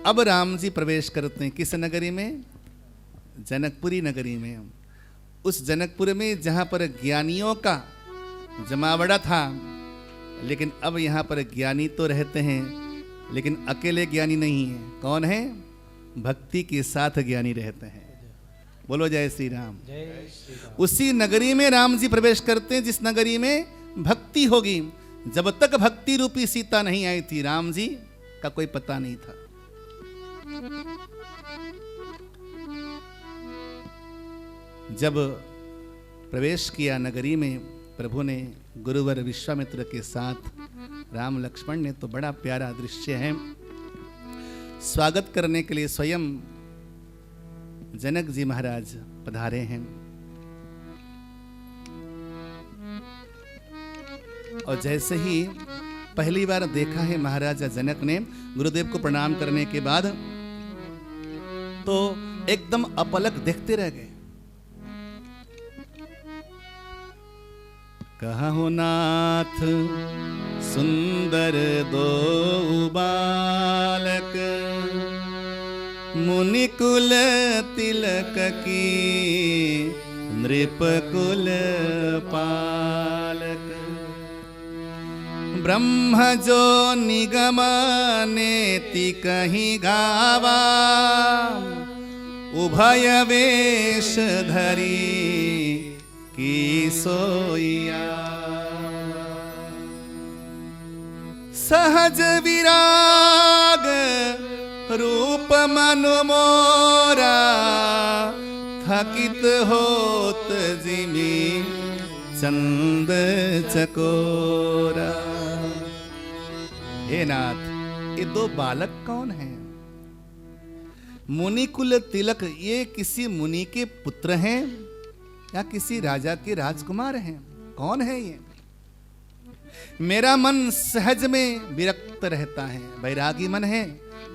अब राम जी प्रवेश करते हैं किस नगरी में? जनकपुरी नगरी में। उस जनकपुर में जहाँ पर ज्ञानियों का जमावड़ा था, लेकिन अब यहाँ पर ज्ञानी तो रहते हैं, लेकिन अकेले ज्ञानी नहीं है। कौन है? भक्ति के साथ ज्ञानी रहते हैं। बोलो जय श्री राम। जय श्री राम। उसी नगरी में राम जी प्रवेश करते हैं जिस नगरी में भक्ति होगी। जब तक भक्ति रूपी सीता नहीं आई थी, राम जी का कोई पता नहीं था। जब प्रवेश किया नगरी में प्रभु ने गुरुवर विश्वामित्र के साथ, राम लक्ष्मण ने, तो बड़ा प्यारा दृश्य है। स्वागत करने के लिए स्वयं जनक जी महाराज पधारे हैं और जैसे ही पहली बार देखा है महाराजा जनक ने गुरुदेव को प्रणाम करने के बाद, तो एकदम अपलक देखते रह गए। कहो नाथ सुंदर दो बालक, मुनिकुल तिलक की नृपकुल पालक। ब्रह्म जो निगम नेति कहीं गावा, उभय वेश धरी की सोइया। सहज विराग रूप मनु मोरा, थकित होत जिमी चंद चकोरा। हे नाथ, ये दो बालक कौन हैं? मुनिकुल तिलक, ये किसी मुनि के पुत्र हैं या किसी राजा के राजकुमार हैं? कौन है ये? मेरा मन सहज में विरक्त रहता है। वैरागी मन है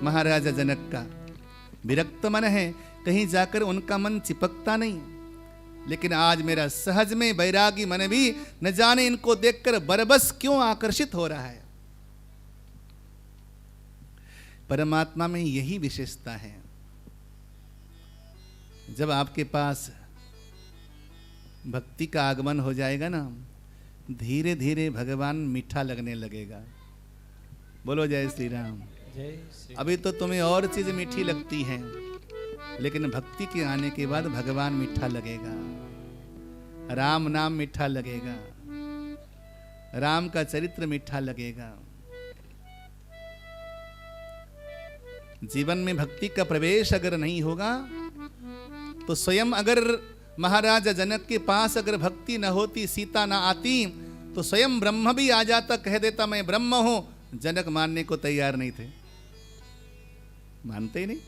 महाराजा जनक का, विरक्त मन है, कहीं जाकर उनका मन चिपकता नहीं। लेकिन आज मेरा सहज में वैरागी मन भी न जाने इनको देखकर बरबस क्यों आकर्षित हो रहा है। परमात्मा में यही विशेषता है। जब आपके पास भक्ति का आगमन हो जाएगा ना, धीरे धीरे भगवान मीठा लगने लगेगा। बोलो जय श्री राम। जय श्री। अभी तो तुम्हें और चीज मीठी लगती हैं, लेकिन भक्ति के आने के बाद भगवान मीठा लगेगा, राम नाम मीठा लगेगा, राम का चरित्र मीठा लगेगा। जीवन में भक्ति का प्रवेश अगर नहीं होगा तो स्वयं अगर महाराजा जनक के पास अगर भक्ति न होती, सीता न आती, तो स्वयं ब्रह्म भी आ जाता, कह देता मैं ब्रह्म हूं। जनक मानने को तैयार नहीं थे, मानते ही नहीं।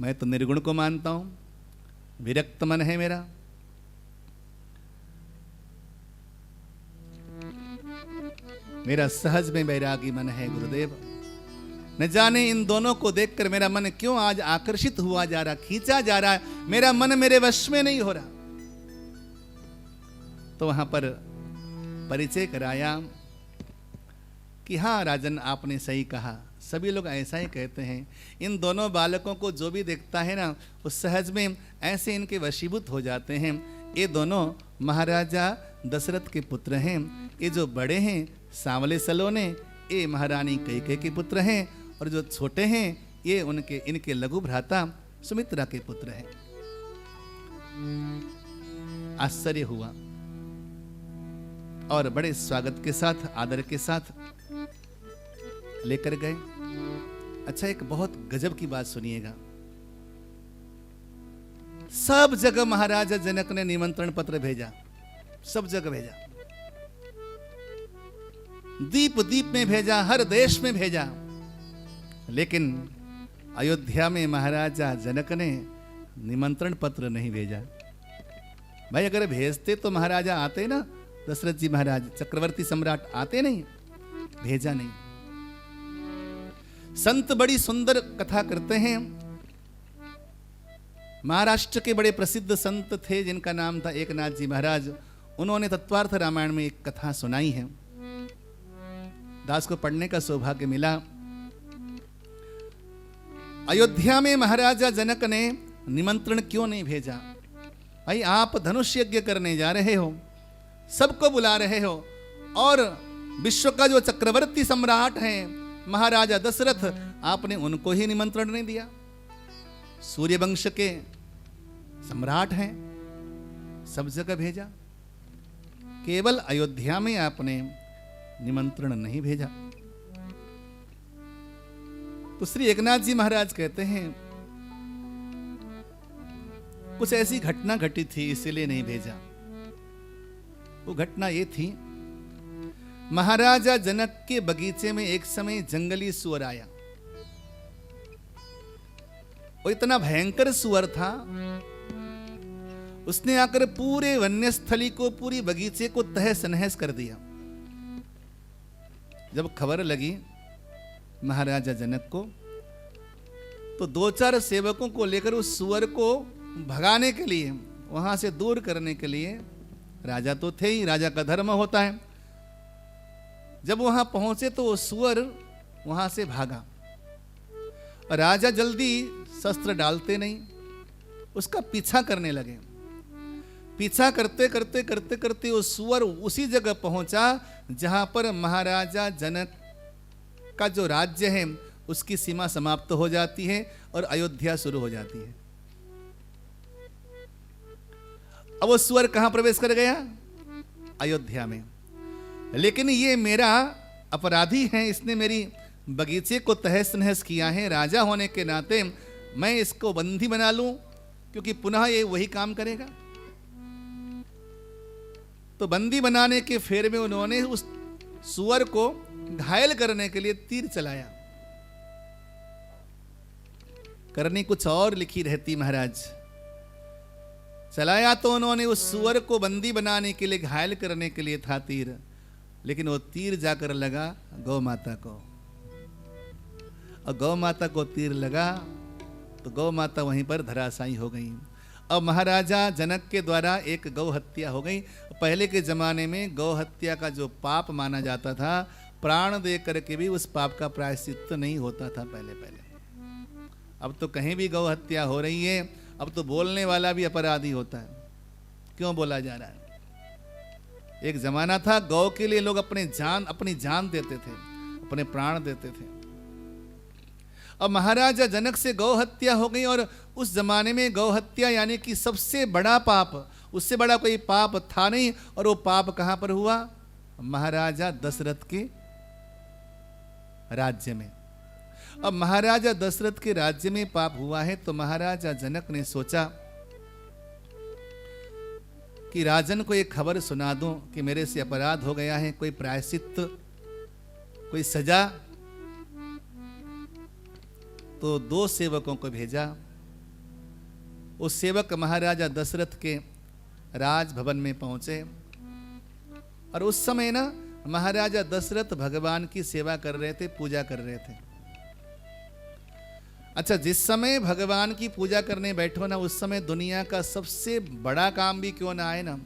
मैं तो निर्गुण को मानता हूं, विरक्त मन है मेरा। मेरा सहज में वैरागी मन है गुरुदेव। न जाने इन दोनों को देखकर मेरा मन क्यों आज आकर्षित हुआ जा रहा, खींचा जा रहा है। मेरा मन मेरे वश में नहीं हो रहा। तो वहां पर परिचय कराया कि हाँ राजन, आपने सही कहा, सभी लोग ऐसा ही कहते हैं। इन दोनों बालकों को जो भी देखता है ना, वो सहज में ऐसे इनके वशीभूत हो जाते हैं। ये दोनों महाराजा दशरथ के पुत्र हैं। ये जो बड़े हैं सांवले सलोने, ये महारानी कैकेयी के पुत्र हैं, और जो छोटे हैं ये इनके लघु भ्राता सुमित्रा के पुत्र हैं। आश्चर्य हुआ और बड़े स्वागत के साथ, आदर के साथ लेकर गए। अच्छा, एक बहुत गजब की बात सुनिएगा। सब जगह महाराजा जनक ने निमंत्रण पत्र भेजा, सब जगह भेजा, दीप दीप में भेजा, हर देश में भेजा, लेकिन अयोध्या में महाराजा जनक ने निमंत्रण पत्र नहीं भेजा। भाई अगर भेजते तो महाराजा आते ना, दशरथ जी महाराज चक्रवर्ती सम्राट आते नहीं, भेजा नहीं। संत बड़ी सुंदर कथा करते हैं। महाराष्ट्र के बड़े प्रसिद्ध संत थे जिनका नाम था एकनाथ जी महाराज। उन्होंने तत्वार्थ रामायण में एक कथा सुनाई है। दास को पढ़ने का सौभाग्य मिला। अयोध्या में महाराजा जनक ने निमंत्रण क्यों नहीं भेजा? भाई आप धनुष यज्ञ करने जा रहे हो, सबको बुला रहे हो, और विश्व का जो चक्रवर्ती सम्राट है महाराजा दशरथ, आपने उनको ही निमंत्रण नहीं दिया। सूर्य वंश के सम्राट हैं, सब जगह भेजा, केवल अयोध्या में आपने निमंत्रण नहीं भेजा। तो श्री एकनाथ जी महाराज कहते हैं कुछ ऐसी घटना घटी थी इसलिए नहीं भेजा। वो घटना ये थी, महाराजा जनक के बगीचे में एक समय जंगली सुअर आया। वो इतना भयंकर सुअर था, उसने आकर पूरे वन्यस्थली को, पूरी बगीचे को तहस नहस कर दिया। जब खबर लगी महाराजा जनक को, तो 2-4 सेवकों को लेकर उस सुअर को भगाने के लिए, वहां से दूर करने के लिए, राजा तो थे ही, राजा का धर्म होता है, जब वहां पहुंचे तो वो सुअर वहां से भागा। और राजा जल्दी शस्त्र डालते नहीं, उसका पीछा करने लगे। पीछा करते करते करते करते वो सुअर उसी जगह पहुंचा जहां पर महाराजा जनक का जो राज्य है उसकी सीमा समाप्त हो जाती है और अयोध्या शुरू हो जाती है। अब वो सुअर कहां प्रवेश कर गया? अयोध्या में। लेकिन ये मेरा अपराधी है, इसने मेरी बगीचे को तहस नहस किया है। राजा होने के नाते मैं इसको बंदी बना लूं, क्योंकि पुनः ये वही काम करेगा। तो बंदी बनाने के फेर में उन्होंने उस सुअर को घायल करने के लिए तीर चलाया। करनी कुछ और लिखी रहती महाराज। चलाया तो उन्होंने उस सुअर को बंदी बनाने के लिए, घायल करने के लिए था तीर, लेकिन वो तीर जाकर लगा गौ माता को, और गौ माता को तीर लगा तो गौ माता वहीं पर धराशायी हो गई। अब महाराजा जनक के द्वारा एक गौ हत्या हो गई। पहले के जमाने में गौ हत्या का जो पाप माना जाता था, प्राण दे करके भी उस पाप का प्रायश्चित्त नहीं होता था पहले। अब तो कहीं भी गौ हत्या हो रही है, अब तो बोलने वाला भी अपराधी होता है। क्यों बोला जा रहा है? एक जमाना था गौ के लिए लोग अपनी जान देते थे, अपने प्राण देते थे। अब महाराजा जनक से गौ हत्या हो गई, और उस जमाने में गौ हत्या यानी कि सबसे बड़ा पाप, उससे बड़ा कोई पाप था नहीं। और वो पाप कहां पर हुआ? महाराजा दशरथ के राज्य में। अब महाराजा दशरथ के राज्य में पाप हुआ है, तो महाराजा जनक ने सोचा कि राजन को एक खबर सुना दूं कि मेरे से अपराध हो गया है, कोई प्रायश्चित्त, कोई सजा। तो 2 सेवकों को भेजा। वो सेवक महाराजा दशरथ के राजभवन में पहुंचे, और उस समय ना महाराजा दशरथ भगवान की सेवा कर रहे थे, पूजा कर रहे थे। अच्छा, जिस समय भगवान की पूजा करने बैठो ना, उस समय दुनिया का सबसे बड़ा काम भी क्यों ना आए ना,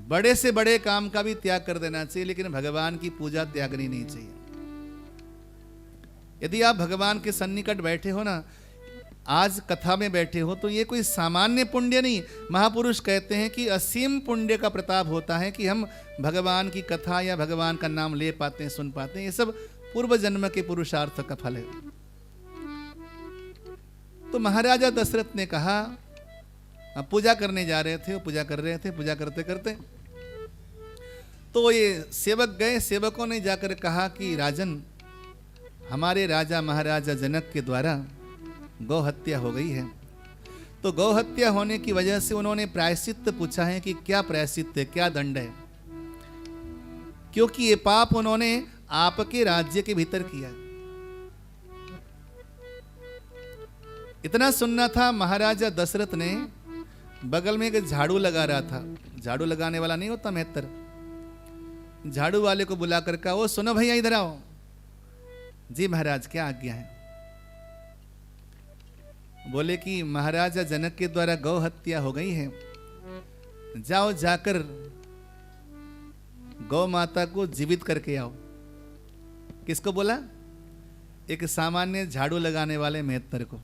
बड़े से बड़े काम का भी त्याग कर देना चाहिए, लेकिन भगवान की पूजा त्यागनी नहीं चाहिए। यदि आप भगवान के सन्निकट बैठे हो ना, आज कथा में बैठे हो, तो ये कोई सामान्य पुण्य नहीं। महापुरुष कहते हैं कि असीम पुण्य का प्रताप होता है कि हम भगवान की कथा या भगवान का नाम ले पाते हैं, सुन पाते हैं। ये सब पूर्व जन्म के पुरुषार्थ का फल है। तो महाराजा दशरथ ने कहा, पूजा करने जा रहे थे, वो पूजा कर रहे थे, पूजा करते करते तो ये सेवक गए। सेवकों ने जाकर कहा कि राजन, हमारे राजा महाराजा जनक के द्वारा गौ हत्या हो गई है। तो गौ हत्या होने की वजह से उन्होंने प्रायश्चित्त पूछा है कि क्या प्रायश्चित्त है, क्या दंड है, क्योंकि ये पाप उन्होंने आपके राज्य के भीतर किया। इतना सुनना था, महाराजा दशरथ ने बगल में एक झाड़ू लगा रहा था, झाड़ू लगाने वाला नहीं होता मेहतर, झाड़ू वाले को बुलाकर कहा, वो सुनो भैया इधर आओ। जी महाराज, क्या आज्ञा है? बोले कि महाराजा जनक के द्वारा गौ हत्या हो गई है, जाओ जाकर गौ माता को जीवित करके आओ। किसको बोला? एक सामान्य झाड़ू लगाने वाले मेहतर को।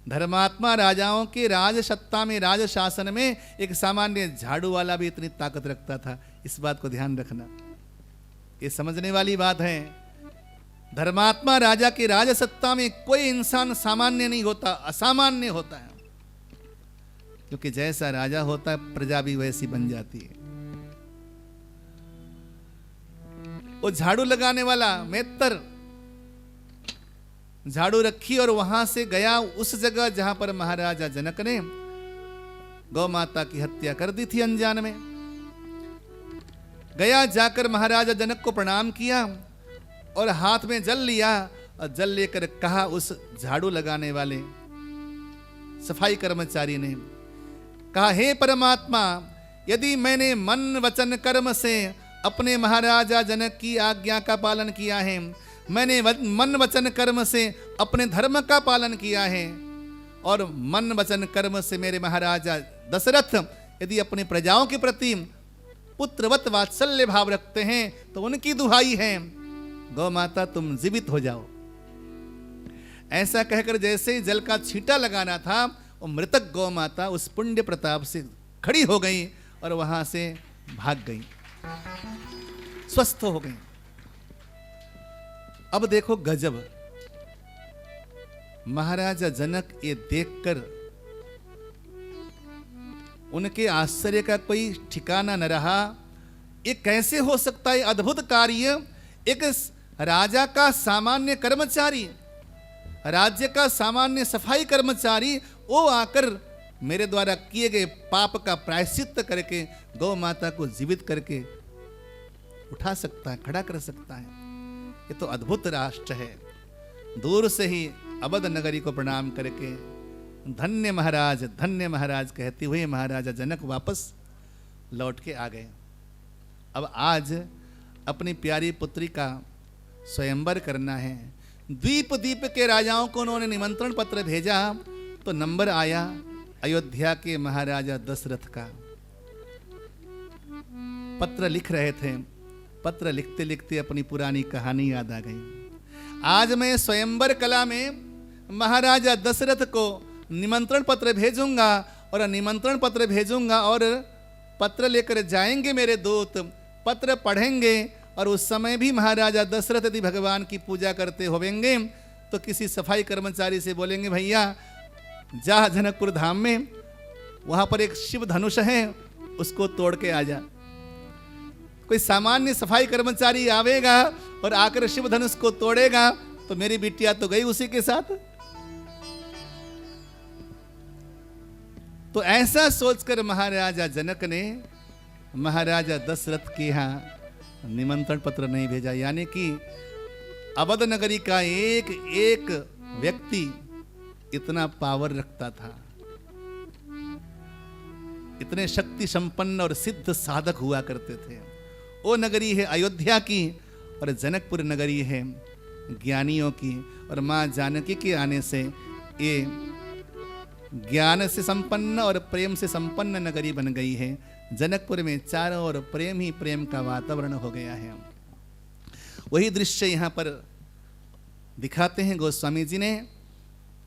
धर्मात्मा राजाओं के राज सत्ता में, राज शासन में एक सामान्य झाड़ू वाला भी इतनी ताकत रखता था। इस बात को ध्यान रखना, ये समझने वाली बात है। धर्मात्मा राजा के राज सत्ता में कोई इंसान सामान्य नहीं होता, असामान्य होता है, क्योंकि जैसा राजा होता है प्रजा भी वैसी बन जाती है। वो झाड़ू लगाने वाला मेहतर झाड़ू रखी और वहां से गया उस जगह जहां पर महाराजा जनक ने गौ माता की हत्या कर दी थी अनजान में। गया, जाकर महाराजा जनक को प्रणाम किया और हाथ में जल लिया और जल लेकर कहा उस झाड़ू लगाने वाले सफाई कर्मचारी ने, कहा हे परमात्मा, यदि मैंने मन वचन कर्म से अपने महाराजा जनक की आज्ञा का पालन किया है, मैंने मन वचन कर्म से अपने धर्म का पालन किया है, और मन वचन कर्म से मेरे महाराजा दशरथ यदि अपने प्रजाओं के प्रति पुत्रवत वात्सल्य भाव रखते हैं तो उनकी दुहाई है, गौ माता तुम जीवित हो जाओ। ऐसा कहकर जैसे ही जल का छींटा लगाना था, वो मृतक गौ माता उस पुण्य प्रताप से खड़ी हो गई और वहां से भाग गई, स्वस्थ हो गई। अब देखो गजब, महाराजा जनक ये देखकर उनके आश्चर्य का कोई ठिकाना न रहा। ये कैसे हो सकता है अद्भुत कार्य? एक राजा का सामान्य कर्मचारी, राज्य का सामान्य सफाई कर्मचारी, वो आकर मेरे द्वारा किए गए पाप का प्रायश्चित करके गौ माता को जीवित करके उठा सकता है, खड़ा कर सकता है। ये तो अद्भुत राष्ट्र है। दूर से ही अवध नगरी को प्रणाम करके धन्य महाराज कहते हुए महाराजा जनक वापस लौट के आ गए। अब आज अपनी प्यारी पुत्री का स्वयंवर करना है। द्वीप द्वीप के राजाओं को उन्होंने निमंत्रण पत्र भेजा, तो नंबर आया अयोध्या के महाराजा दशरथ का। पत्र लिख रहे थे, पत्र लिखते लिखते अपनी पुरानी कहानी याद आ गई। आज मैं स्वयंवर कला में महाराजा दशरथ को निमंत्रण पत्र भेजूंगा और निमंत्रण पत्र भेजूंगा और पत्र लेकर जाएंगे मेरे दूत, पत्र पढ़ेंगे और उस समय भी महाराजा दशरथ यदि भगवान की पूजा करते होवेंगे तो किसी सफाई कर्मचारी से बोलेंगे भैया जा जनकपुर धाम में, वहां पर एक शिव धनुष है उसको तोड़ के आ जा। कोई सामान्य सफाई कर्मचारी आवेगा और आकर शिव धनुष को तोड़ेगा तो मेरी बिटिया तो गई उसी के साथ। तो ऐसा सोचकर महाराजा जनक ने महाराजा दशरथ के यहाँ निमंत्रण पत्र नहीं भेजा। यानी कि अवध नगरी का एक एक व्यक्ति इतना पावर रखता था, इतने शक्ति संपन्न और सिद्ध साधक हुआ करते थे। वो नगरी है अयोध्या की और जनकपुर नगरी है ज्ञानियों की। और माँ जानकी के आने से ये ज्ञान से संपन्न और प्रेम से संपन्न नगरी बन गई है। जनकपुर में चारों ओर प्रेम ही प्रेम का वातावरण हो गया है। वही दृश्य यहाँ पर दिखाते हैं। गोस्वामी जी ने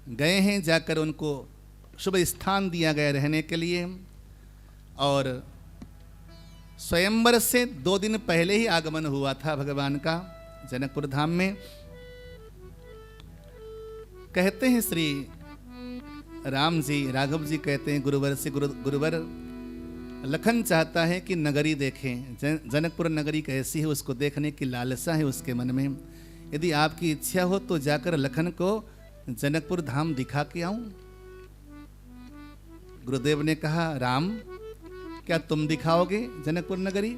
गए हैं, जाकर उनको शुभ स्थान दिया गया रहने के लिए, और स्वयंवर से 2 दिन पहले ही आगमन हुआ था भगवान का जनकपुर धाम में। कहते हैं श्री राम जी, राघव जी कहते हैं गुरुवर से, गुरुवर लखन चाहता है कि नगरी देखें, जनकपुर नगरी कैसी है उसको देखने की लालसा है उसके मन में। यदि आपकी इच्छा हो तो जाकर लखन को जनकपुर धाम दिखा के आऊं। गुरुदेव ने कहा राम क्या तुम दिखाओगे जनकपुर नगरी?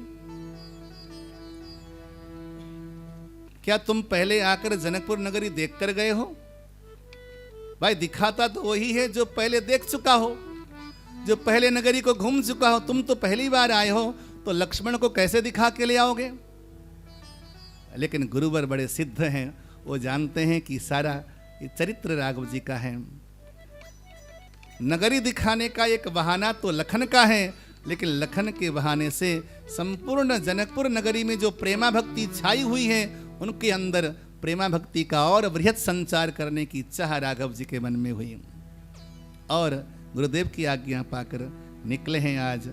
क्या तुम पहले आकर जनकपुर नगरी देखकर गए हो? भाई दिखाता तो वही है जो पहले देख चुका हो, जो पहले नगरी को घूम चुका हो। तुम तो पहली बार आए हो तो लक्ष्मण को कैसे दिखा के ले आओगे? लेकिन गुरुवर बड़े सिद्ध हैं, वो जानते हैं कि सारा ये चरित्र राघव जी का है। नगरी दिखाने का एक बहाना तो लखन का है, लेकिन लखन के बहाने से संपूर्ण जनकपुर नगरी में जो प्रेमा भक्ति छाई हुई है उनके अंदर प्रेमा भक्ति का और बृहत संचार करने की चाह राघव जी के मन में हुई और गुरुदेव की आज्ञा पाकर निकले हैं आज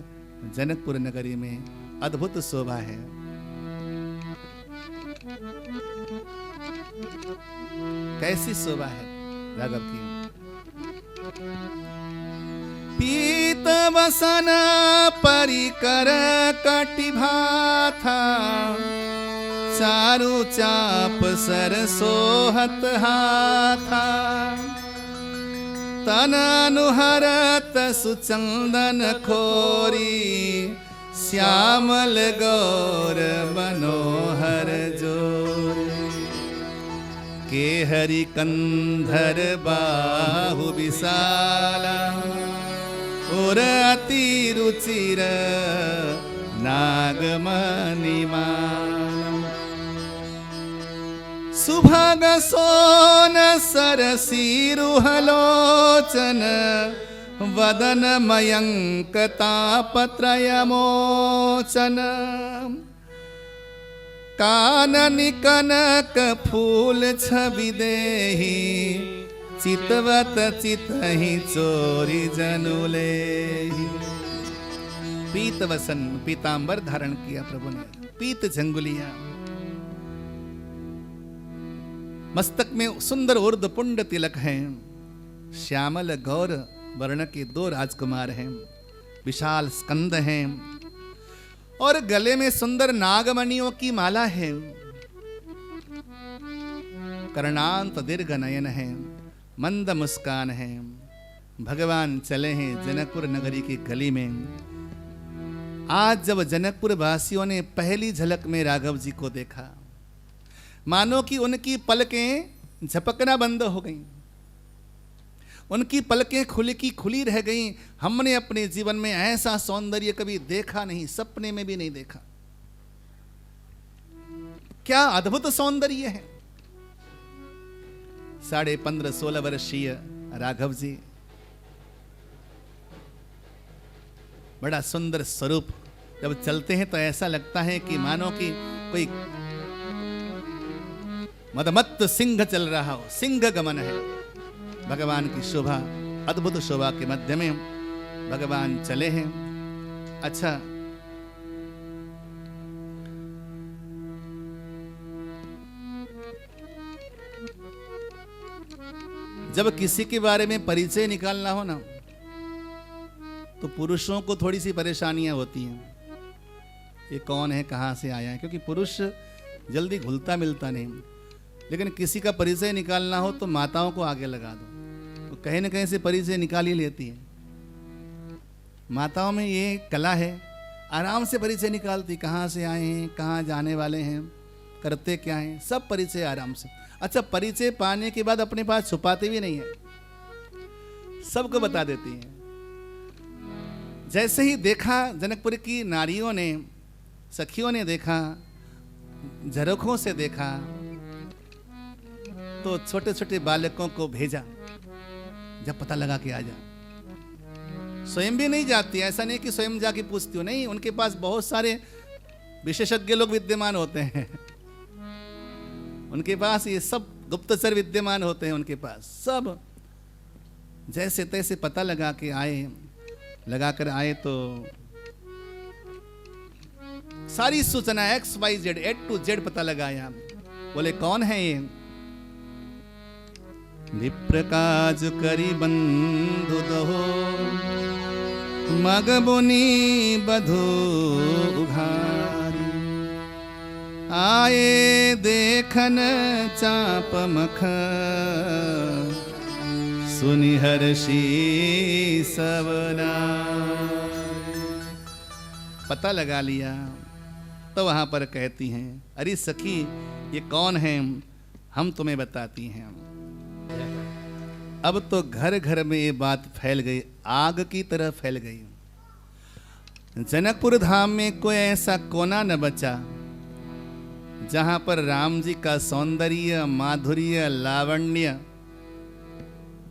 जनकपुर नगरी में। अद्भुत शोभा है। कैसी शोभा है राघव की। पीत वसन परिकर कटिभाथा चारु चाप सरसोहत हाथा तन अनुहरत सुचंदन खोरी श्यामल गौर मनोहर जोरी के हरि कंधर बाहु विशाला और अति रुचिर नागमणिमाला सुभग सोन सरसीरुहलोचन वदन मयंक तापत्रयमोचन काननि कनक फूल छवि देहि चितवत चितहि चोरी जनुलेहि। पीत वसन पीतांबर धारण किया प्रभु ने, पीत झंगुलिया, मस्तक में सुंदर उर्द पुंड तिलक हैं, श्यामल गौर वर्ण के 2 राजकुमार हैं, विशाल स्कंद हैं और गले में सुंदर नागमणियों की माला है, कर्णांत दीर्घ नयन है, मंद मुस्कान है। भगवान चले हैं जनकपुर नगरी की गली में। आज जब जनकपुर वासियों ने पहली झलक में राघव जी को देखा, मानो कि उनकी पलकें झपकना बंद हो गईं, उनकी पलकें खुली की खुली रह गईं। हमने अपने जीवन में ऐसा सौंदर्य कभी देखा नहीं, सपने में भी नहीं देखा। क्या अद्भुत सौंदर्य है। 15.5-16 वर्षीय राघव जी, बड़ा सुंदर स्वरूप। जब चलते हैं तो ऐसा लगता है कि मानो कि कोई मदमत्त सिंह चल रहा हो, सिंह गमन है। भगवान की शोभा, अद्भुत शोभा के मध्य में भगवान चले हैं। अच्छा, जब किसी के बारे में परिचय निकालना हो ना, तो पुरुषों को थोड़ी सी परेशानियां होती हैं। ये कौन है, कहां से आया है, क्योंकि पुरुष जल्दी घुलता मिलता नहीं। लेकिन किसी का परिचय निकालना हो तो माताओं को आगे लगा दो, तो कहीं न कहीं से परिचय निकाल ही लेती है। माताओं में ये कला है, आराम से परिचय निकालती, कहाँ से आए हैं, कहाँ जाने वाले हैं, करते क्या हैं, सब परिचय आराम से। अच्छा, परिचय पाने के बाद अपने पास छुपाते भी नहीं है, सबको बता देती हैं। जैसे ही देखा जनकपुर की नारियों ने, सखियों ने देखा, झरोखों से देखा, तो छोटे छोटे बालकों को भेजा, जब पता लगा कि आ जा। स्वयं भी नहीं जाती, ऐसा नहीं कि स्वयं जाके पूछती हो, नहीं, उनके पास बहुत सारे विशेषज्ञ लोग विद्यमान होते हैं। उनके पास ये सब गुप्तचर विद्यमान होते हैं, उनके पास सब जैसे तैसे पता लगा के आए, लगाकर आए तो सारी सूचना XYZ A to Z पता लगाया। बोले कौन है ये? विप्र काज करी बंधु दहो मग बुनी बधु उघारी आए देखन चाप मख सुनि हर्षी सबना। पता लगा लिया तो वहां पर कहती हैं, अरे सखी ये कौन है, हम तुम्हें बताती हैं। अब तो घर घर में ये बात फैल गई, आग की तरह फैल गई। जनकपुर धाम में कोई ऐसा कोना न बचा जहां पर राम जी का सौंदर्य, माधुर्य, लावण्य,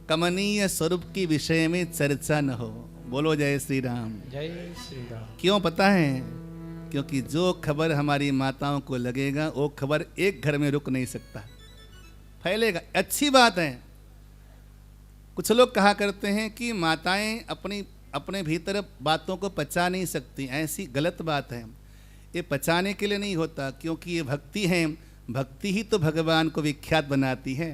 कमनीय स्वरूप के विषय में चर्चा न हो। बोलो जय श्री राम। जय श्री राम। क्यों पता है? क्योंकि जो खबर हमारी माताओं को लगेगा वो खबर एक घर में रुक नहीं सकता। फैलेगा, अच्छी बात है। कुछ लोग कहा करते हैं कि माताएं अपने भीतर बातों को पचा नहीं सकती, ऐसी गलत बात है। ये पचाने के लिए नहीं होता, क्योंकि ये भक्ति है, भक्ति ही तो भगवान को विख्यात बनाती है।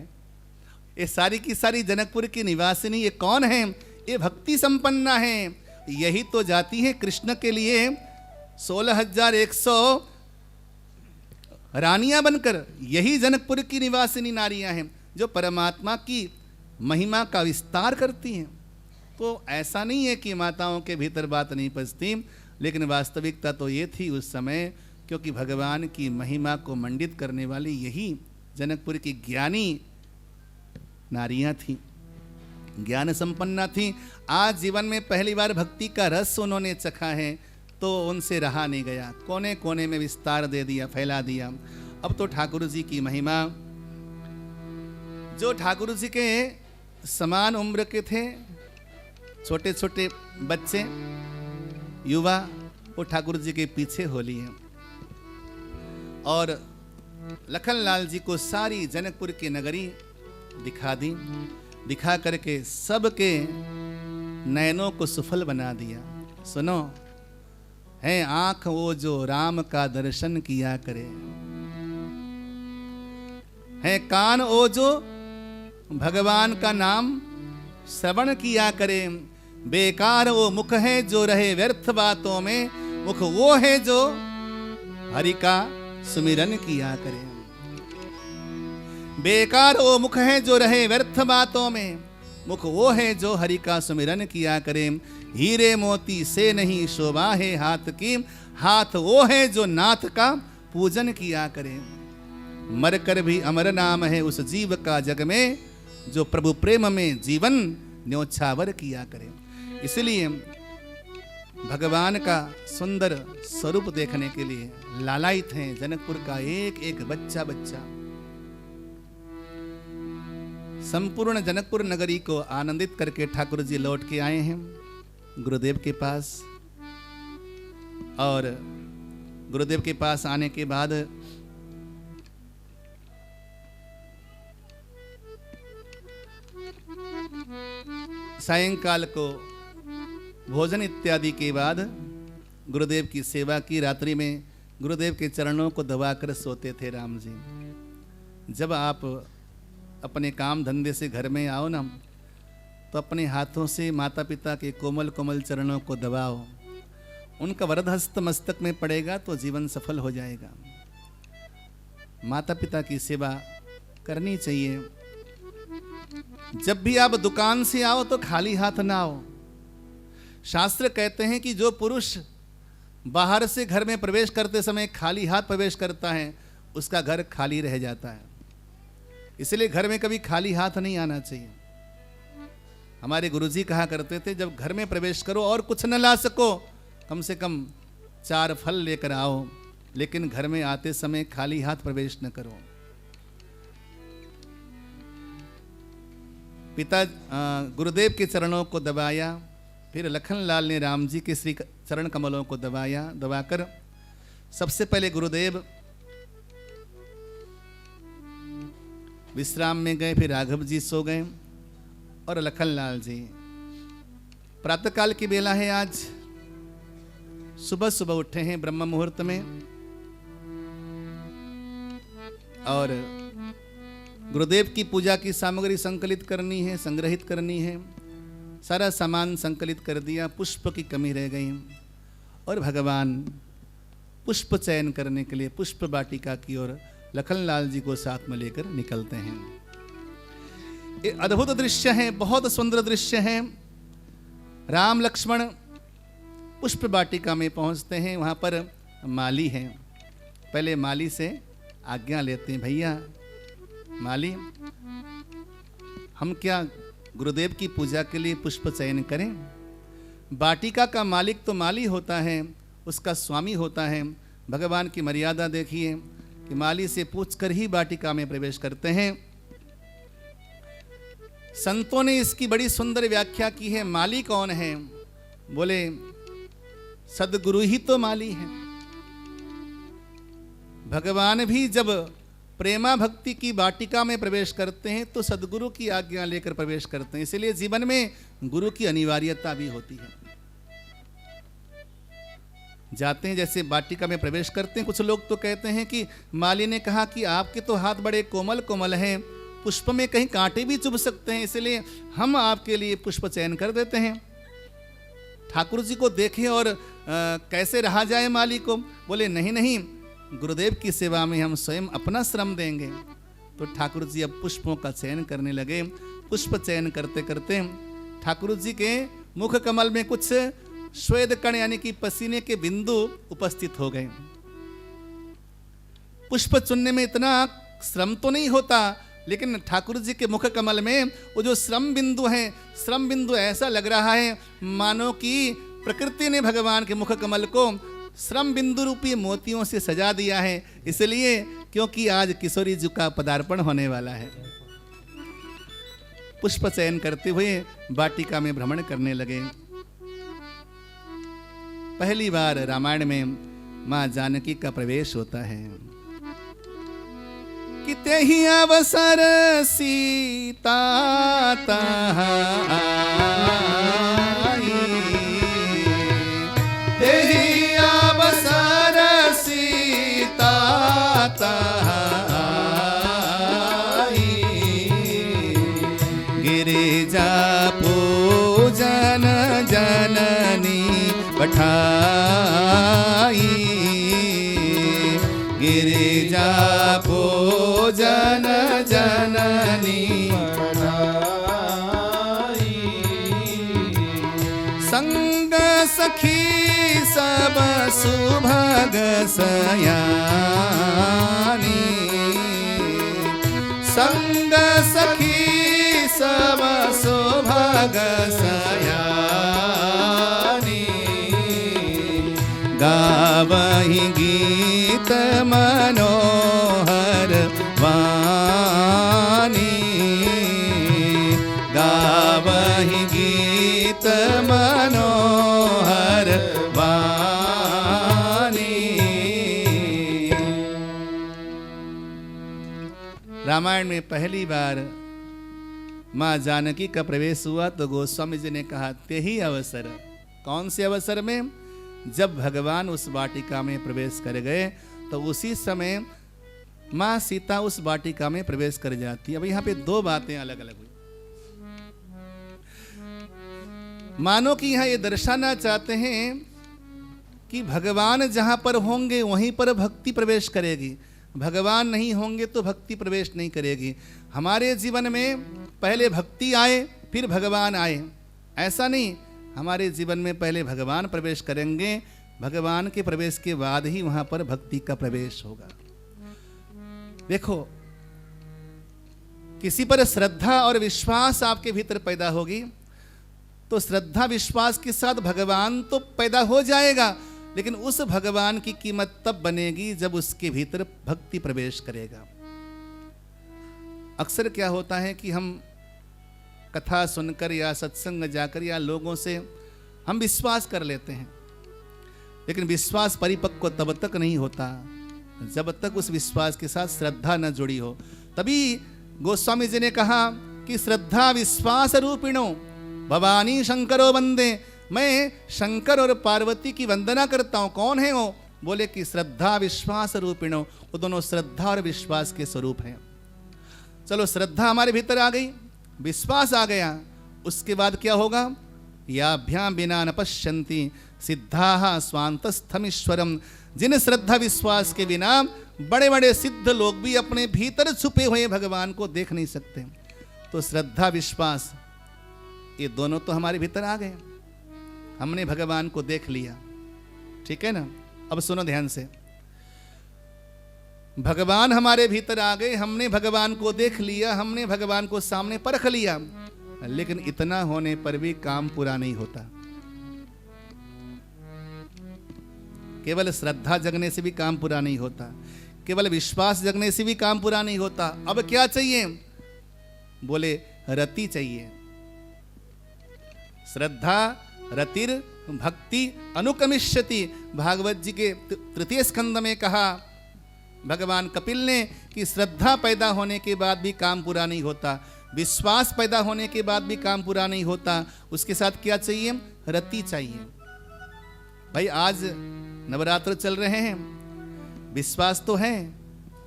ये सारी की सारी जनकपुर की निवासिनी ये कौन है? ये भक्ति संपन्ना है। यही तो जाती है कृष्ण के लिए 16,100 रानियां बनकर। यही जनकपुर की निवासिनी नारियां हैं जो परमात्मा की महिमा का विस्तार करती हैं। तो ऐसा नहीं है कि माताओं के भीतर बात नहीं पचती, लेकिन वास्तविकता तो ये थी उस समय, क्योंकि भगवान की महिमा को मंडित करने वाली यही जनकपुर की ज्ञानी नारियां थीं, ज्ञान संपन्ना थीं। आज जीवन में पहली बार भक्ति का रस उन्होंने चखा है, तो उनसे रहा नहीं गया, कोने कोने में विस्तार दे दिया, फैला दिया। अब तो ठाकुर जी की महिमा, जो ठाकुर जी के समान उम्र के थे, छोटे छोटे बच्चे, युवा, वो ठाकुर जी के पीछे हो लिए और लखनलाल जी को सारी जनकपुर की नगरी दिखा दी, दिखा करके सबके नयनों को सुफल बना दिया। सुनो, है आंख वो जो राम का दर्शन किया करे, है कान वो जो भगवान का नाम श्रवण किया करे, बेकार वो मुख है जो रहे व्यर्थ बातों में, मुख वो है जो हरि का सुमिरन किया करे। बेकार वो मुख है जो रहे व्यर्थ बातों में, मुख वो है जो हरि का सुमिरन किया करे। हीरे मोती से नहीं शोभा है हाथ की, हाथ वो है जो नाथ का पूजन किया करे। मर कर भी अमर नाम है उस जीव का जग में, जो प्रभु प्रेम में जीवन न्योछावर किया करे। इसलिए भगवान का सुंदर स्वरूप देखने के लिए लालायित हैं जनकपुर का एक एक बच्चा बच्चा। संपूर्ण जनकपुर नगरी को आनंदित करके ठाकुर जी लौट के आए हैं गुरुदेव के पास। और गुरुदेव के पास आने के बाद सायंकाल को भोजन इत्यादि के बाद गुरुदेव की सेवा की। रात्रि में गुरुदेव के चरणों को दबाकर सोते थे राम जी। जब आप अपने काम धंधे से घर में आओ ना, तो अपने हाथों से माता पिता के कोमल कोमल चरणों को दबाओ, उनका वरद हस्त मस्तक में पड़ेगा तो जीवन सफल हो जाएगा। माता पिता की सेवा करनी चाहिए। जब भी आप दुकान से आओ तो खाली हाथ ना आओ। शास्त्र कहते हैं कि जो पुरुष बाहर से घर में प्रवेश करते समय खाली हाथ प्रवेश करता है, उसका घर खाली रह जाता है। इसलिए घर में कभी खाली हाथ नहीं आना चाहिए। हमारे गुरुजी कहा करते थे, जब घर में प्रवेश करो और कुछ न ला सको, कम से कम 4 फल लेकर आओ, लेकिन घर में आते समय खाली हाथ प्रवेश न करो। पिता गुरुदेव के चरणों को दबाया, फिर लखनलाल ने राम जी के श्री चरण कमलों को दबाया। दबाकर सबसे पहले गुरुदेव विश्राम में गए, फिर राघव जी सो गए और लखनलाल जी। प्रातःकाल की बेला है आज, सुबह सुबह उठे हैं ब्रह्म मुहूर्त में और गुरुदेव की पूजा की सामग्री संकलित करनी है, संग्रहित करनी है। सारा सामान संकलित कर दिया, पुष्प की कमी रह गई और भगवान पुष्प चयन करने के लिए पुष्प वाटिका की ओर लखनलाल जी को साथ में लेकर निकलते हैं। ये अद्भुत दृश्य है, बहुत सुंदर दृश्य है। राम लक्ष्मण पुष्प वाटिका में पहुंचते हैं, वहां पर माली हैं। पहले माली से आज्ञा लेते हैं, भैया माली, हम क्या गुरुदेव की पूजा के लिए पुष्प चयन करें? वाटिका का मालिक तो माली होता है, उसका स्वामी होता है। भगवान की मर्यादा देखिए कि माली से पूछकर ही वाटिका में प्रवेश करते हैं। संतों ने इसकी बड़ी सुंदर व्याख्या की है। माली कौन है? बोले सदगुरु ही तो माली है। भगवान भी जब प्रेमा भक्ति की वाटिका में प्रवेश करते हैं तो सदगुरु की आज्ञा लेकर प्रवेश करते हैं। इसलिए जीवन में गुरु की अनिवार्यता भी होती है। जाते हैं जैसे वाटिका में प्रवेश करते हैं, कुछ लोग तो कहते हैं कि माली ने कहा कि आपके तो हाथ बड़े कोमल कोमल हैं, पुष्प में कहीं कांटे भी चुभ सकते हैं, इसलिए हम आपके लिए पुष्प चयन कर देते हैं। ठाकुर जी को देखें और कैसे रहा जाए माली को। बोले नहीं नहीं, गुरुदेव की सेवा में हम स्वयं अपना श्रम देंगे। तो ठाकुर जी अब पुष्पों का चयन करने लगे। पुष्प चयन करते करते ठाकुर जी के मुख कमल में कुछ श्वेत कण यानी कि पसीने के बिंदु उपस्थित हो गए। पुष्प चुनने में इतना श्रम तो नहीं होता, लेकिन ठाकुर जी के मुख कमल में वो जो श्रम बिंदु हैं, श्रम बिंदु ऐसा लग रहा है मानो कि प्रकृति ने भगवान के मुख कमल को श्रम बिंदु रूपी मोतियों से सजा दिया है। इसलिए क्योंकि आज किशोरी जी का पदार्पण होने वाला है। पुष्प चयन करते हुए वाटिका में भ्रमण करने लगे। पहली बार रामायण में मां जानकी का प्रवेश होता है। कि तेहि अवसर सीता आई, तेहि अवसर सीता आई, गिरिजा पूजन जननी पठाई, गिरिजा पूजन जननी पठाई, संग सखी सब सुभग सयानी, संग सखी सब सुभग सयानी, गावहि गीत मनोहर वाणी, गावहि गीत मनोहर वाणी। रामायण में पहली बार मां जानकी का प्रवेश हुआ तो गोस्वामी जी ने कहा तेहि अवसर। कौन से अवसर में? जब भगवान उस वाटिका में प्रवेश कर गए तो उसी समय मां सीता उस वाटिका में प्रवेश कर जाती है। अब यहां पे दो बातें अलग अलग हुई। मानो कि यहां ये दर्शाना चाहते हैं कि भगवान जहां पर होंगे वहीं पर भक्ति प्रवेश करेगी, भगवान नहीं होंगे तो भक्ति प्रवेश नहीं करेगी। हमारे जीवन में पहले भक्ति आए फिर भगवान आए, ऐसा नहीं। हमारे जीवन में पहले भगवान प्रवेश करेंगे, भगवान के प्रवेश के बाद ही वहां पर भक्ति का प्रवेश होगा। देखो, किसी पर श्रद्धा और विश्वास आपके भीतर पैदा होगी तो श्रद्धा विश्वास के साथ भगवान तो पैदा हो जाएगा, लेकिन उस भगवान की कीमत तब बनेगी जब उसके भीतर भक्ति प्रवेश करेगा। अक्सर क्या होता है कि हम कथा सुनकर या सत्संग जाकर या लोगों से हम विश्वास कर लेते हैं, लेकिन विश्वास परिपक्व तब तक नहीं होता जब तक उस विश्वास के साथ श्रद्धा न जुड़ी हो। तभी गोस्वामी जी ने कहा कि श्रद्धा विश्वास रूपिणो भवानी शंकरो वंदे। मैं शंकर और पार्वती की वंदना करता हूँ। कौन है वो? बोले कि श्रद्धा विश्वास रूपिणो। वो दोनों श्रद्धा और विश्वास के स्वरूप हैं। चलो, श्रद्धा हमारे भीतर आ गई, विश्वास आ गया, उसके बाद क्या होगा? याभ्याम बिना न पश्यन्ति सिद्धाः स्वान्तस्थमीश्वरम। जिन श्रद्धा विश्वास के बिना बड़े बड़े सिद्ध लोग भी अपने भीतर छुपे हुए भगवान को देख नहीं सकते। तो श्रद्धा विश्वास ये दोनों तो हमारे भीतर आ गए, हमने भगवान को देख लिया, ठीक है ना। अब सुनो ध्यान से, भगवान हमारे भीतर आ गए, हमने भगवान को देख लिया, हमने भगवान को सामने परख लिया, लेकिन इतना होने पर भी काम पूरा नहीं होता। केवल श्रद्धा जगने से भी काम पूरा नहीं होता, केवल विश्वास जगने से भी काम पूरा नहीं होता। अब क्या चाहिए? बोले रति चाहिए। श्रद्धा रतिर भक्ति अनुक्रमिष्यति। भागवत जी के तृतीय स्कंद में कहा भगवान कपिल ने कि श्रद्धा पैदा होने के बाद भी काम पूरा नहीं होता, विश्वास पैदा होने के बाद भी काम पूरा नहीं होता, उसके साथ क्या चाहिए? रति चाहिए। भाई आज नवरात्र चल रहे हैं, विश्वास तो है,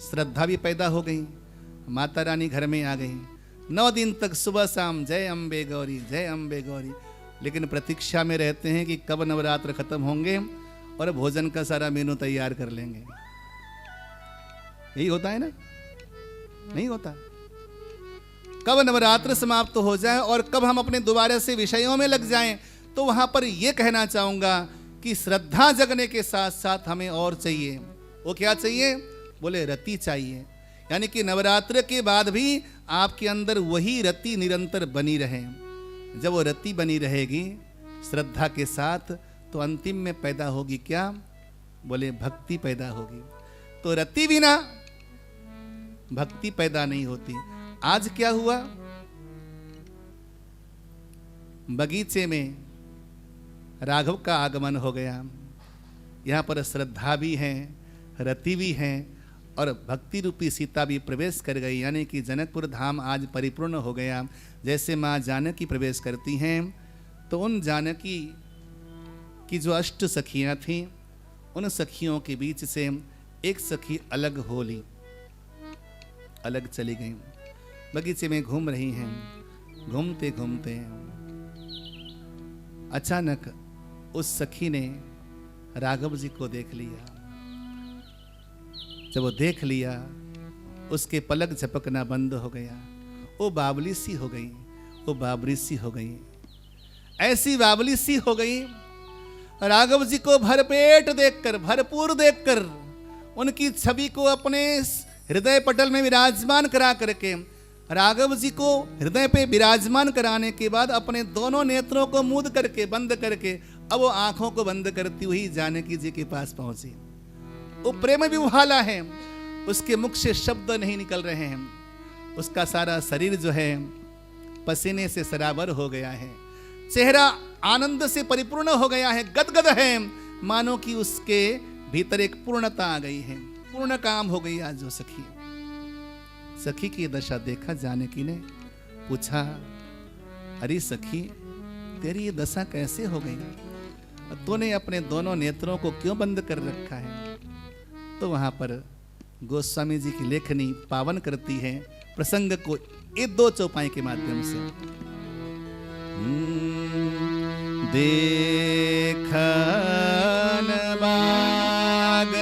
श्रद्धा भी पैदा हो गई, माता रानी घर में आ गई, 9 दिन तक सुबह शाम जय अम्बे गौरी जय अम्बे गौरी, लेकिन प्रतीक्षा में रहते हैं कि कब नवरात्र खत्म होंगे और भोजन का सारा मेनू तैयार कर लेंगे। यही होता है ना? नहीं होता। कब नवरात्र समाप्त हो जाए और कब हम अपने दोबारा से विषयों में लग जाएं। तो वहां पर यह कहना चाहूंगा कि श्रद्धा जगने के साथ साथ हमें और चाहिए। वो क्या चाहिए? बोले रति चाहिए, यानी कि नवरात्र के बाद भी आपके अंदर वही रति निरंतर बनी रहे। जब वो रति बनी रहेगी श्रद्धा के साथ, तो अंतिम में पैदा होगी क्या? बोले भक्ति पैदा होगी। तो रति बिना भक्ति पैदा नहीं होती। आज क्या हुआ? बगीचे में राघव का आगमन हो गया। यहाँ पर श्रद्धा भी है, रति भी है और भक्ति रूपी सीता भी प्रवेश कर गई, यानी कि जनकपुर धाम आज परिपूर्ण हो गया। जैसे माँ जानकी प्रवेश करती हैं तो उन जानकी की जो 8 सखियाँ थीं, उन सखियों के बीच से एक सखी अलग हो ली, अलग चली गई, बगीचे में घूम रही हैं। घूमते घूमते अचानक उस सखी ने राघव जी को देख लिया। जब वो देख लिया, उसके पलक झपकना बंद हो गया। वो बावली सी हो गई, वो बाबरी सी हो गई, ऐसी बावली सी हो गई। राघव जी को भरपेट देखकर, भरपूर देखकर, उनकी छवि को अपने हृदय पटल में विराजमान करा करके, राघव जी को हृदय पे विराजमान कराने के बाद अपने दोनों नेत्रों को मूंद करके, बंद करके, अब वो आंखों को बंद करती हुई जानकी जी के पास पहुंची। वो प्रेम विह्वला है, उसके मुख से शब्द नहीं निकल रहे हैं, उसका सारा शरीर जो है पसीने से सराबर हो गया है, चेहरा आनंद से परिपूर्ण हो गया है, गदगद है, मानो कि उसके भीतर एक पूर्णता आ गई है, पूर्ण काम हो गई आज वो सखी। सखी की दशा देखा जानकी ने, पूछा, अरे सखी तेरी ये दशा कैसे हो गई? तूने अपने दोनों नेत्रों को क्यों बंद कर रखा है? तो वहां पर गोस्वामी जी की लेखनी पावन करती है प्रसंग को ये 2 चौपाई के माध्यम से। देखन बाग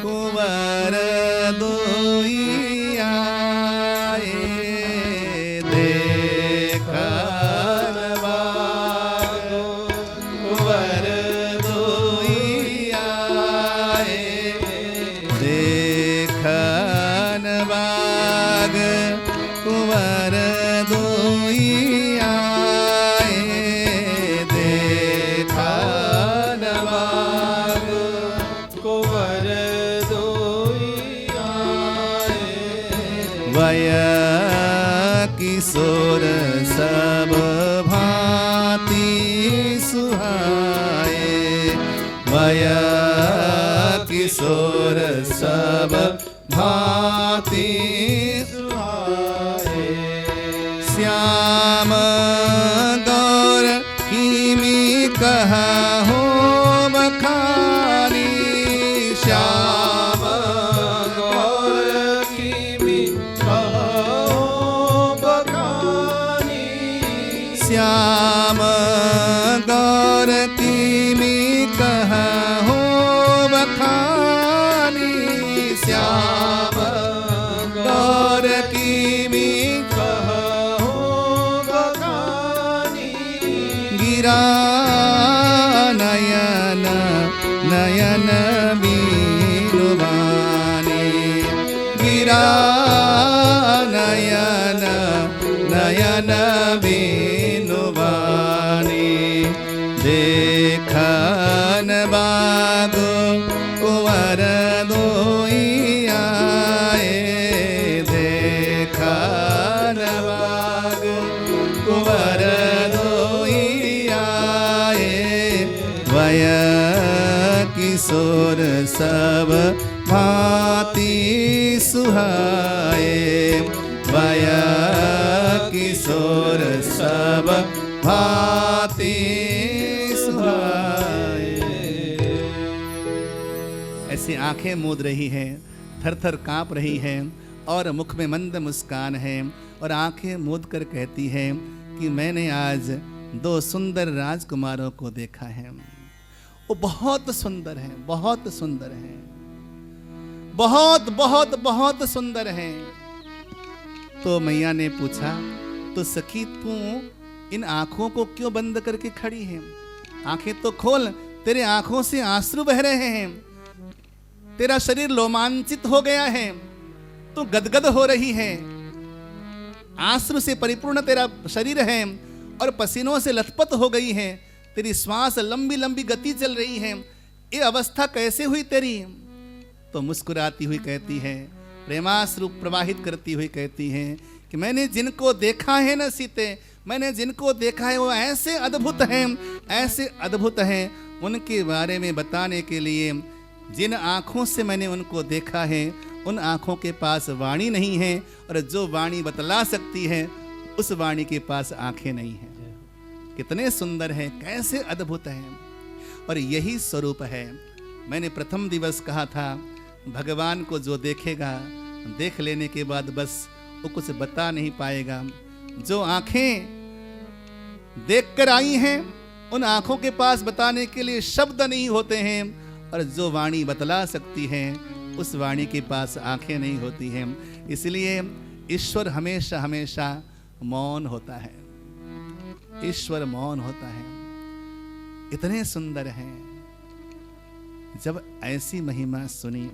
कुंवर दोइया, देखन बाग कुंवर दोइया, देखन बाग कुंवर दोइया, किशोर सब भांति सुहाए, भया किशोर सब भांति सुहाए। श्याम गौर किमी कहा हो बखानी, श्याम गौर किमी श्याम गौर किमी कहा हो बखानी, श्याम गौर किमी कहा हो बखानी। गिरा नयन नयन बीनुवानी, गिरा नयन नयन बीनुवानी। देखन बाग कुंवर दोइया, देखन बाग कुंवर दोइया, वय किशोर सब भा सुहाए, बाया किशोर सब भांति सुहाए। ऐसी आंखें मूंद रही हैं, थर-थर कांप रही हैं और मुख में मंद मुस्कान है और आंखें मूंद कर कहती है कि मैंने आज 2 सुंदर राजकुमारों को देखा है। वो बहुत सुंदर हैं, बहुत सुंदर हैं, बहुत बहुत बहुत सुंदर हैं। तो मैया ने पूछा, तो सखी तू इन आंखों को क्यों बंद करके खड़ी है? आंखें तो खोल, तेरे आंखों से आंसू बह रहे हैं, तेरा शरीर रोमांचित हो गया है, तू गदगद हो रही है, आंसू से परिपूर्ण तेरा शरीर है और पसीनों से लथपथ हो गई है, तेरी श्वास लंबी लंबी गति चल रही है, ये अवस्था कैसे हुई तेरी? तो मुस्कुराती हुई कहती है, प्रेमाश्रु प्रवाहित करती हुई कहती है कि मैंने जिनको देखा है ना सीते, मैंने जिनको देखा है वो ऐसे अद्भुत हैं, ऐसे अद्भुत हैं, उनके बारे में बताने के लिए जिन आँखों से मैंने उनको देखा है उन आँखों के पास वाणी नहीं है, और जो वाणी बतला सकती है उस वाणी के पास आँखें नहीं हैं। कितने सुंदर हैं, कैसे अद्भुत हैं, और यही स्वरूप है। मैंने प्रथम दिवस कहा था, भगवान को जो देखेगा, देख लेने के बाद बस वो कुछ बता नहीं पाएगा। जो आँखें देख कर आई हैं उन आँखों के पास बताने के लिए शब्द नहीं होते हैं, और जो वाणी बतला सकती है उस वाणी के पास आंखें नहीं होती हैं। इसलिए ईश्वर हमेशा हमेशा मौन होता है, ईश्वर मौन होता है। इतने सुंदर हैं। जब ऐसी महिमा सुनी